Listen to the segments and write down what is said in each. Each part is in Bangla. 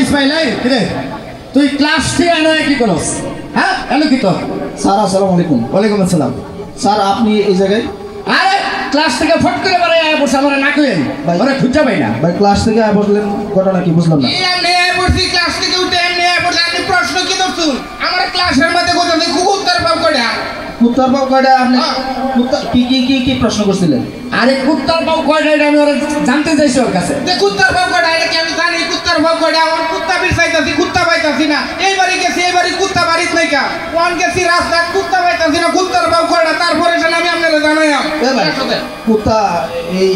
ইসমাইল রে তুই ক্লাস 3 এনে কি করস হ্যাঁ এনে কি তো স্যার আসসালামু আলাইকুম। ওয়ালাইকুম আসসালাম। স্যার আপনি এই জায়গায়? আরে ক্লাস থেকে ফট করে বারে আয়া বসে আমরা না কইেন ওরে খুঁজা পাই না ভাই ক্লাস থেকে আয়া বসলেন ঘটনা কি বুঝলাম না। এমনি আয়া বসি ক্লাস থেকে উঠে এমনি আয়া বসে আপনি প্রশ্ন কি করছেন আমার ক্লাসের মধ্যে কত খুব উত্তর পাও কইরা কুত্তার পাও কয়টা আপনি কুত্তা কি প্রশ্ন করছিলেন? আরে কুত্তার পাও কয়টা এটা আমি ওরা জানতে চাইছি ওর কাছে। যে কুত্তার পাও কয়টা এটা কি আমি জানি কুত্তার পাও কয়টা আমার কুত্তা বিছাইতাছি কুত্তা পাইতাছি না এইবারই গেছি এইবারই কুত্তা বাড়িত নাই কা ওয়ান গেছি রাস্তা কুত্তা পাইতাছি না কুত্তার পাও কয়টা তারপরে সেটা আমি আপনাদের জানাইলাম। এ ভাই কুত্তা এই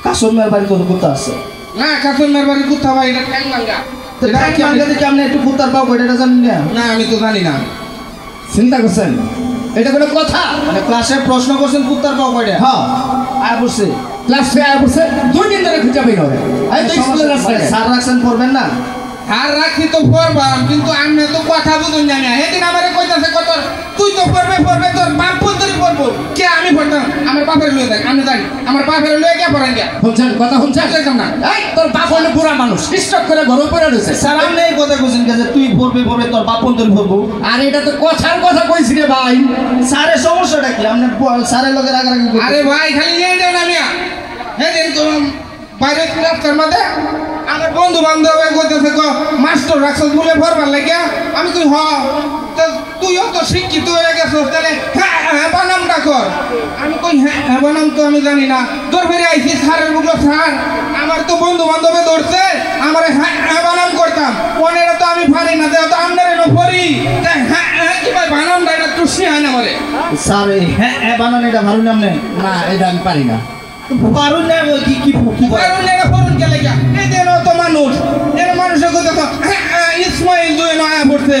কাসমের বাড়ি কত কুত্তা আছে না কাসমের বাড়ি কুত্তা ভাই এটা ঠ্যাং ভাঙা তো ঠ্যাং ভাঙা দেখে আপনি একটু কুত্তার পাও কয়টা জানেন না? না আমি তো জানি না। চিন্তা করছেন এটা কোনো কথা? মানে ক্লাসে প্রশ্ন করছেন কুত্তার পাও কয়টা? হ্যাঁ আয়া বসছে ক্লাস 3 আয়া বসে 2 দিন ধরে খুঁজা পাই না ওরে। এই তো স্কুলের রাস্তায় স্যার রাখছেন পড়বেন না? আর রাখি তো পড়বাম কিন্তু আমি তো কথা বুঝুন জানি না সেদিন আমারে কইতাছে কত তুই তো পড়বে তোর বাপ পন্তরি পড়বো কে আমি পড়তাম আমার বাপের লয়ে দেখ আমি জানি আমার বাপের লয়ে কে পড়ান কে শুনছেন কথা শুনছেন না এই তোর বাপ হলো বুড়া মানুষ স্টক করে ঘরে পড়ে রয়েছে। স্যার আপনি এই কথা কইছেন যে তুই পড়বে তোর বাপ পন্তরি পড়বো। আর এটা তো কথার কথা কইছি রে ভাই। স্যারের সমস্যাটা কি? আপনি স্যারের লোকের রাগারাগি করছেন। আরে ভাই খালি এই দেন আমি সেদিন তো বাইরে রাস্তার মধ্যে আমার বন্ধু বান্ধব কইতেছে ক মাস্টার রাখছস বলে পড়বার লাগে আমি কই হ তুইও তো শিক্ষিত হয়ে গেছস তাহলে হ্যাঁ বানামটা কর আমি কই হ্যাঁ বানাম তো আমি জানি না তোর ফিরে আইছি স্যারের বুকলো স্যার আমার তো বন্ধু বান্ধবে ধরছে আমার হ্যাঁ বানাম করতাম ওনেরা তো আমি পারি না তো আমরা এনো পড়ি হ্যাঁ কি ভাই বানামটা এটা তো শিখায় না আমারে স্যার হ্যাঁ বানান এটা ভালো নাম নেই না এটা আমি পারি না। পারুন না কি কারণ এরা পড়ুন কে লাগা এই দেন তো মানুষ এর মানুষের কথা তো ইসমাইল দুই নয়া পড়ছে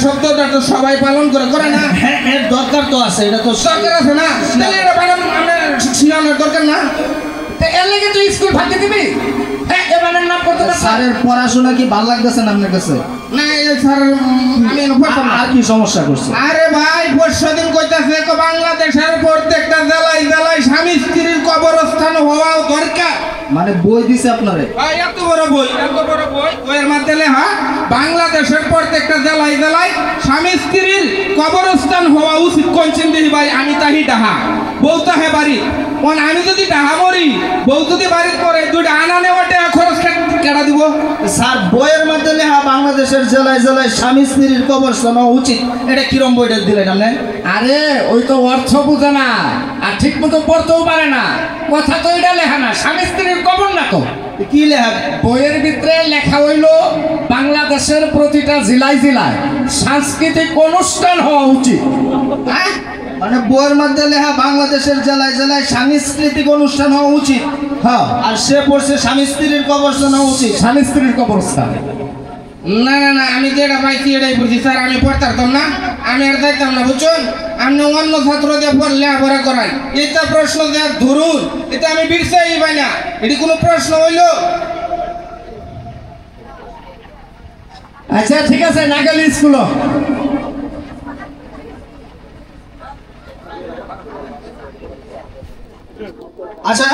শব্দটা তো সবাই পালন করে না হ্যাঁ এর দরকার তো আছে এটা তো দরকার আছে না তাহলে এটা বানান আমরা শিখানোর দরকার না তো এর লাগে তুই স্কুল ফাঁকি দিবি? হ্যাঁ এবারের নাম করতে না। স্যারের পড়াশোনা কি ভালো লাগতেছে না আপনার কাছে? না এই স্যার আমি পড়তাম না। আর কি সমস্যা করছে? আরে ভাই পরশুদিন কইতাছে বাংলাদেশের প্রত্যেকটা জেলায় জেলায় স্বামী স্ত্রীর কবরস্থান হওয়া দরকার। মানে বই দিছে আপনারে? এত বড় বই বইয়ের মধ্যে লেখা বাংলাদেশের প্রত্যেকটা জেলায় জেলায় স্বামী স্ত্রীর কবরস্থান হওয়া উচিত। কোন চিন্তি ভাই আমি তাহি ডাহা বউ তাহে বাড়ি আমি যদি ডাহা মরি বউ যদি বাড়িতে পড়ে দুইটা আনা নেওয়াটা খরচ কেটা দিব। স্যার বইয়ের মধ্যে লেখা বাংলাদেশের জেলায় জেলায় স্বামী স্ত্রীর কবরস্থান হওয়া উচিত, এটা কিরম বইটা দিলেন আপনি? আরে ওই তো অর্থ বুঝে না আর ঠিক মতো পড়তেও পারে না। কথা তো এটা লেখা না স্বামী স্ত্রীর কবর না তো কি লেখা? বইয়ের ভিতরে লেখা হইল বাংলাদেশের প্রতিটা জেলায় জেলায় সাংস্কৃতিক অনুষ্ঠান হওয়া উচিত। হ্যাঁ মানে বইয়ের মধ্যে লেখা বাংলাদেশের জেলায় জেলায় সাংস্কৃতিক অনুষ্ঠান হওয়া উচিত। হ্যাঁ আর সে পড়ছে স্বামী স্ত্রীর কবরস্থান হওয়া উচিত। স্বামী স্ত্রীর কবরস্থান না না না আমি যেটা পাইছি এটাই পড়ছি স্যার আমি পড়তাম না আমি আর যাইতাম না বুঝছেন। আপনি অন্য ছাত্র দিয়ে লেখাপড়া করাই এটা প্রশ্ন দেওয়া ধরুন এটা আমি বিরসাই পাই না এটি কোনো প্রশ্ন হইল। আচ্ছা ঠিক আছে না গেলে স্কুল আচ্ছা